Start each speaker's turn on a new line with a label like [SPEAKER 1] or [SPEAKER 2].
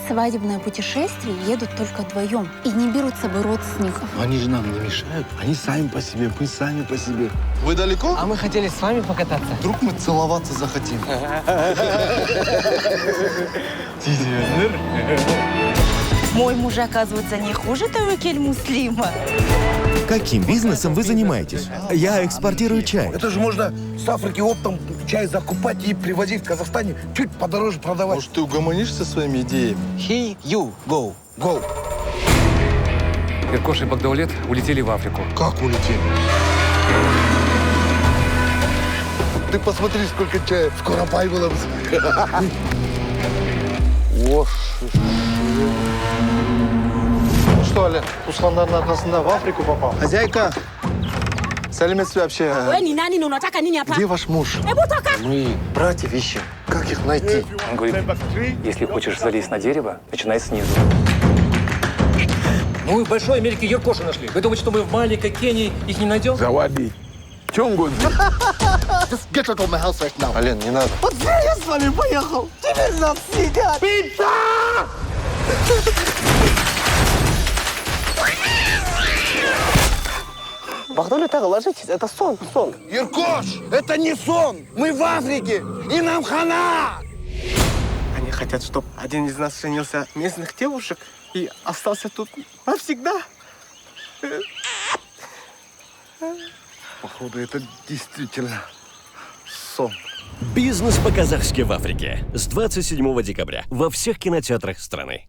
[SPEAKER 1] свадебное путешествие едут только вдвоем и не берут с собой родственников.
[SPEAKER 2] Они же нам не мешают. Они сами по себе, мы сами по себе.
[SPEAKER 3] Вы далеко?
[SPEAKER 4] А мы хотели с вами покататься.
[SPEAKER 3] Вдруг мы целоваться захотим.
[SPEAKER 5] Мой муж, оказывается, не хуже Тавекель Муслима.
[SPEAKER 6] Каким бизнесом вы занимаетесь? Я экспортирую чай.
[SPEAKER 7] Это же можно с Африки оптом чай закупать и привозить в Казахстане чуть подороже продавать.
[SPEAKER 3] Может, ты угомонишься своими идеями?
[SPEAKER 4] He, you, go.
[SPEAKER 7] Гол.
[SPEAKER 8] Иркош и Багдаулет улетели в Африку.
[SPEAKER 3] Как улетели? Ты посмотри, сколько чая.
[SPEAKER 7] Скоро пай было.
[SPEAKER 3] Ну что, Ален, Тусландар'ın arkasında в Африку попал.
[SPEAKER 7] Хозяйка.
[SPEAKER 3] Сәлеметсіз вообще. Где ваш муж?
[SPEAKER 8] Мы братья ищем.
[SPEAKER 3] Как их найти?
[SPEAKER 8] Он говорит, если хочешь залезть на дерево, начинай снизу.
[SPEAKER 9] Ну и в Большой Америке Юркоши нашли. Вы думаете, что мы в маленькой Кении их не найдем?
[SPEAKER 2] Заводи. Чонгун.
[SPEAKER 7] Just get out of my house right now.
[SPEAKER 3] Ален, не надо.
[SPEAKER 7] Вот зря я с вами поехал. Теперь нас съедят. Пицца!
[SPEAKER 4] Багдулет, ложитесь, это сон.
[SPEAKER 7] Иркош, это не сон. Мы в Африке, и нам хана.
[SPEAKER 4] Они хотят, чтобы один из нас женился местных девушек и остался тут навсегда.
[SPEAKER 7] Походу, это действительно сон.
[SPEAKER 10] Бизнес по-казахски в Африке с 27 декабря во всех кинотеатрах страны.